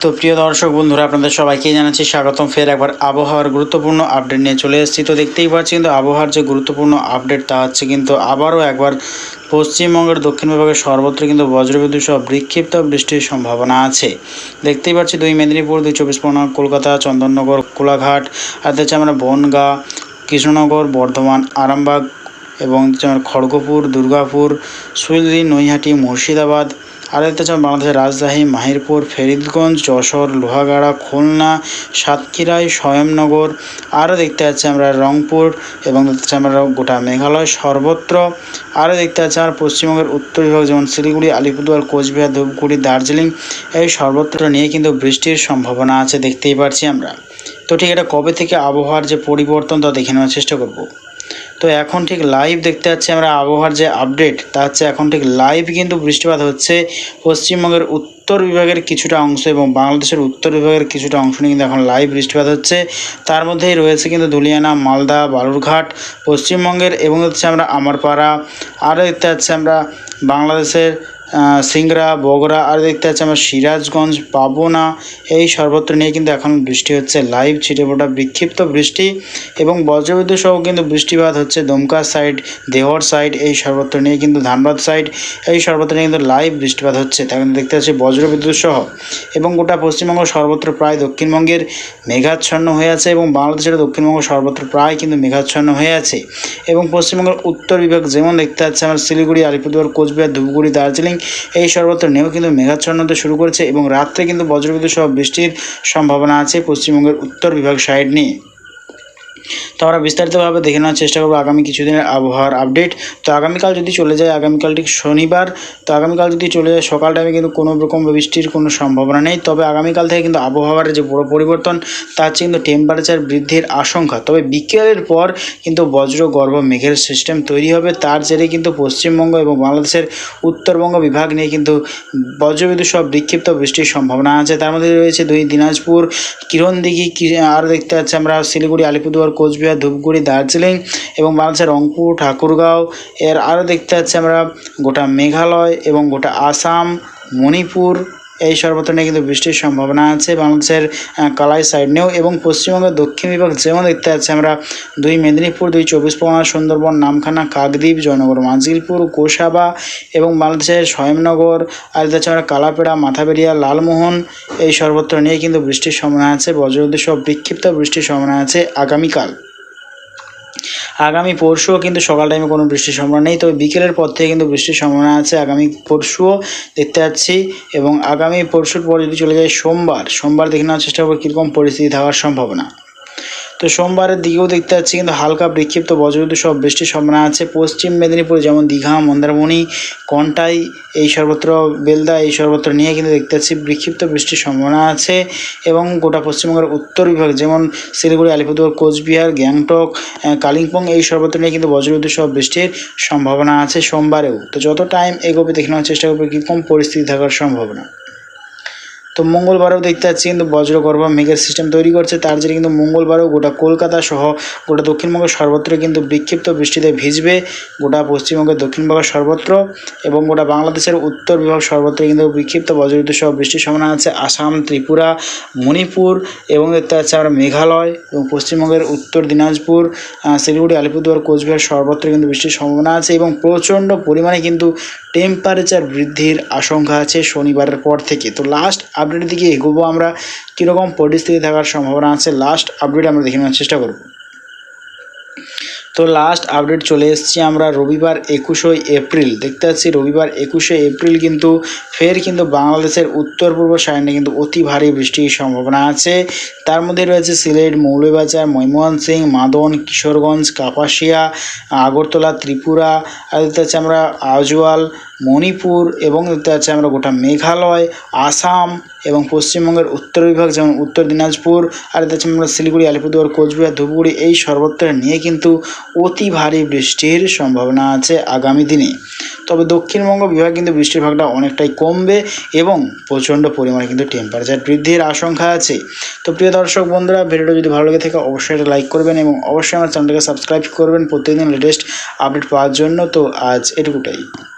তো প্রিয় দর্শক বন্ধুরা, আপনাদের সবাইকে জানাচ্ছি স্বাগতম। ফের একবার আবহাওয়ার গুরুত্বপূর্ণ আপডেট নিয়ে চলে এসেছি। তো দেখতেই পাচ্ছি কিন্তু আবহাওয়ার যে গুরুত্বপূর্ণ আপডেট তা হচ্ছে কিন্তু আবারও একবার পশ্চিমবঙ্গের দক্ষিণ বিভাগের সর্বত্র কিন্তু বজ্রবিদ্যুৎ সহ বিক্ষিপ্ত বৃষ্টির সম্ভাবনা আছে। দেখতেই পাচ্ছি 2 মেদিনীপুর, 2 চব্বিশ পরগনা, কলকাতা, চন্দননগর, কোলাঘাট, আর হচ্ছে আমরা বনগাঁ, কৃষ্ণনগর, বর্ধমান, আরামবাগ এবং খড়গপুর, দুর্গাপুর, সুইলদি, নৈহাটি, মুর্শিদাবাদ, আর দেখতে চান বাংলাদেশের রাজশাহী, মাহিরপুর, ফরিদগঞ্জ, যশোর, লোহাগাড়া, খুলনা, সাতক্ষীরায়, স্বয়ংনগর, আরও দেখতে পাচ্ছি আমরা রংপুর এবং দেখতে পাচ্ছি আমরা গোটা মেঘালয় সর্বত্র। আরও দেখতে পাচ্ছি আমরা পশ্চিমবঙ্গের উত্তর বিভাগ যেমন শিলিগুড়ি, আলিপুরদুয়ার, কোচবিহার, ধূপগুড়ি, দার্জিলিং, এই সর্বত্র নিয়ে কিন্তু বৃষ্টির সম্ভাবনা আছে দেখতেই পাচ্ছি আমরা। তো ঠিক এটা কবে থেকে আবহাওয়ার যে পরিবর্তন তা দেখে নেওয়ার চেষ্টা করব। তো এখন ঠিক লাইভ দেখতে পাচ্ছি আমরা আবহাওয়ার যে আপডেট তা হচ্ছে এখন ঠিক লাইভ কিন্তু বৃষ্টিপাত হচ্ছে পশ্চিমবঙ্গের উত্তর বিভাগের কিছুটা অংশ এবং বাংলাদেশের উত্তর বিভাগের কিছুটা অংশ নিয়ে কিন্তু এখন লাইভ বৃষ্টিপাত হচ্ছে। তার মধ্যেই রয়েছে কিন্তু ধুলিয়ানা, মালদা, বালুরঘাট পশ্চিমবঙ্গের, এবং হচ্ছে আমরা আমারপাড়া, আরও দেখতে পাচ্ছি আমরা বাংলাদেশের সিংড়া, বগুড়া, আর দেখতে পাচ্ছি আমরা সিরাজগঞ্জ, পাবনা, এই সর্বত্র নিয়ে কিন্তু এখন বৃষ্টি হচ্ছে লাইভ ছিটেফোঁটা বিক্ষিপ্ত বৃষ্টি এবং বজ্রবিদ্যুৎ সহ কিন্তু বৃষ্টিপাত হচ্ছে দমকা সাইড, দেওয়ার সাইড, এই সর্বত্র নিয়ে কিন্তু ধানবাদ সাইড, এই সর্বত্র নিয়ে কিন্তু লাইভ বৃষ্টিপাত হচ্ছে। তা কিন্তু দেখতে পাচ্ছি বজ্রবিদ্যুৎ সহ এবং গোটা পশ্চিমবঙ্গ সর্বত্র প্রায় দক্ষিণবঙ্গের মেঘাচ্ছন্ন হয়ে আছে এবং বাংলাদেশের দক্ষিণবঙ্গ সর্বত্র প্রায় কিন্তু মেঘাচ্ছন্ন হয়ে আছে এবং পশ্চিমবঙ্গের উত্তর বিভাগ যেমন দেখতে পাচ্ছি আমরা শিলিগুড়ি, আলিপুরদুয়ার, কোচবিহার, ধূপগুড়ি, দার্জিলিং, এই সর্বত্র নিয়েও কিন্তু মেঘাচ্ছন্ন হতে শুরু করেছে এবং রাত্রে কিন্তু বজ্রবিদ্যুৎ সহ বৃষ্টির সম্ভাবনা আছে পশ্চিমবঙ্গের উত্তর বিভাগ সাইড নিয়ে। তো আমরা বিস্তারিতভাবে দেখে নেওয়ার চেষ্টা করবো আগামী কিছুদিনের আবহাওয়ার আপডেট। তো আগামীকাল যদি চলে যায়, আগামীকাল ঠিক শনিবার, তো আগামীকাল যদি চলে যায় সকাল টাইমে কিন্তু কোনো রকম বৃষ্টির কোনো সম্ভাবনা নেই। তবে আগামীকাল থেকে কিন্তু আবহাওয়ার যে বড় পরিবর্তন তা হচ্ছে কিন্তু টেম্পারেচার বৃদ্ধির আশঙ্কা। তবে বিকেলের পর কিন্তু বজ্রগর্ভ মেঘের সিস্টেম তৈরি হবে, তার জেরে কিন্তু পশ্চিমবঙ্গ এবং বাংলাদেশের উত্তরবঙ্গ বিভাগ নিয়ে কিন্তু বজ্রবিদ্যুৎ সহ বিক্ষিপ্ত বৃষ্টির সম্ভাবনা আছে। তার মধ্যে রয়েছে 2 দিনাজপুর, কিরণদিঘি, আর দেখতে পাচ্ছি আমরা শিলিগুড়ি, আলিপুরদুয়ার, কোচবিহার, ধূপগুড়ি, দার্জিলিং এবং বাংলাদেশের রংপুর, ঠাকুরগাঁও, এর আরও দেখতে পাচ্ছি আমরা গোটা মেঘালয় এবং গোটা আসাম, মণিপুর, এই সর্বত্র নিয়ে কিন্তু বৃষ্টির সম্ভাবনা আছে বাংলাদেশের কালাই সাইড নিয়েও এবং পশ্চিমবঙ্গের দক্ষিণ বিভাগ যেমন দেখতে পাচ্ছি আমরা 2 মেদিনীপুর, 2 চব্বিশ পরগনা, সুন্দরবন, নামখানা, কাকদ্বীপ, জয়নগর, মাঝিলপুর, গোসাবা এবং বাংলাদেশের স্বয়ংনগর, আর দেখতে আমরা কালাপেড়া, মাথাবেড়িয়া, লালমোহন, এই সর্বত্র নিয়ে কিন্তু বৃষ্টির সম্ভাবনা আছে। বজ্রবিদ্যুৎ সহ বিক্ষিপ্ত বৃষ্টির সম্ভাবনা আছে আগামীকাল। আগামী পরশুও কিন্তু সকাল টাইমে কোনো বৃষ্টির সম্ভাবনা নেই, তবে বিকেলের পর থেকে কিন্তু বৃষ্টির সম্ভাবনা আছে আগামী পরশুও দেখতে পাচ্ছি। এবং আগামী পরশুর পর যদি চলে যায় সোমবার দেখে নেওয়ার চেষ্টা করবো কীরকম পরিস্থিতি থাকার সম্ভাবনা। তো সোমবারের দিকেও দেখতে পাচ্ছি কিন্তু হালকা বিক্ষিপ্ত বজ্রবিদ্যুৎ সহ বৃষ্টির সম্ভাবনা আছে পশ্চিম মেদিনীপুর যেমন দীঘা, মন্দারমণি, কন্টাই, এই সর্বত্র বেলদা, এই সর্বত্র নিয়ে কিন্তু দেখতে পাচ্ছি বিক্ষিপ্ত বৃষ্টির সম্ভাবনা আছে এবং গোটা পশ্চিমবঙ্গের উত্তর বিভাগ যেমন শিলিগুড়ি, আলিপুরদুয়ার, কোচবিহার, গ্যাংটক, কালিম্পং, এই সর্বত্র নিয়ে কিন্তু বজ্রবিদ্যুৎ সহ বৃষ্টির সম্ভাবনা আছে সোমবারেও। তো যত টাইম এগোবে দেখে নেওয়ার চেষ্টা করবে কীরকম পরিস্থিতি থাকার সম্ভাবনা। তো মঙ্গলবারেও দেখতে পাচ্ছি কিন্তু বজ্রগর্ভ মেঘের সিস্টেম তৈরি করছে, তার জন্য কিন্তু মঙ্গলবারেও গোটা কলকাতা সহ গোটা দক্ষিণবঙ্গের সর্বত্র কিন্তু বিক্ষিপ্ত বৃষ্টিতে ভিজবে গোটা পশ্চিমবঙ্গের দক্ষিণবঙ্গের সর্বত্র এবং গোটা বাংলাদেশের উত্তর বিভাগ সর্বত্র কিন্তু বিক্ষিপ্ত বজ্রবিদ্যুৎ সহ বৃষ্টির সম্ভাবনা আছে আসাম, ত্রিপুরা, মণিপুর এবং দেখতে পাচ্ছি আমরা মেঘালয় এবং পশ্চিমবঙ্গের উত্তর দিনাজপুর, শিলিগুড়ি, আলিপুরদুয়ার, কোচবিহার সর্বত্র কিন্তু বৃষ্টির সম্ভাবনা আছে এবং প্রচণ্ড পরিমাণে কিন্তু টেম্পারেচার বৃদ্ধির আশঙ্কা আছে শনিবারের পর থেকে। তো লাস্ট আপডেটের দিকে এগোবো আমরা কীরকম পরিস্থিতি থাকার সম্ভাবনা আছে লাস্ট আপডেট আমরা দেখে নেওয়ার চেষ্টা করব। তো লাস্ট আপডেট চলে এসেছি আমরা রবিবার 21শে এপ্রিল দেখতে পাচ্ছি রবিবার 21শে এপ্রিল কিন্তু ফের কিন্তু বাংলাদেশের উত্তর পূর্ব সাইডে কিন্তু অতি ভারী বৃষ্টির সম্ভাবনা আছে। তার মধ্যে রয়েছে সিলেট, মৌলভীবাজার, ময়মনসিংহ, মাদন, কিশোরগঞ্জ, কাপাসিয়া, আগরতলা, ত্রিপুরা, আর দেখতে পাচ্ছি আমরা আজওয়াল, মণিপুর এবং দেখতে পাচ্ছি আমরা গোটা মেঘালয়, আসাম এবং পশ্চিমবঙ্গের উত্তর বিভাগ যেমন উত্তর দিনাজপুর, আর দেখতে পাচ্ছি আমরা শিলিগুড়ি, আলিপুরদুয়ার, কোচবিহার, ধূপগুড়ি, এই সর্বত্র নিয়ে কিন্তু অতি ভারী বৃষ্টির সম্ভাবনা আছে আগামী দিনে। তবে দক্ষিণবঙ্গ বিভাগ কিন্তু বৃষ্টির ভাগটা অনেকটাই কমবে এবং প্রচণ্ড পরিমাণে কিন্তু টেম্পারেচার বৃদ্ধির আশঙ্কা আছে। তো প্রিয় দর্শক বন্ধুরা, ভিডিওটা যদি ভালো লেগে থাকে অবশ্যই এটা লাইক করবেন এবং অবশ্যই আমার চ্যানেলটাকে সাবস্ক্রাইব করবেন প্রত্যেকদিন লেটেস্ট আপডেট পাওয়ার জন্য। তো আজ এটুকুটাই।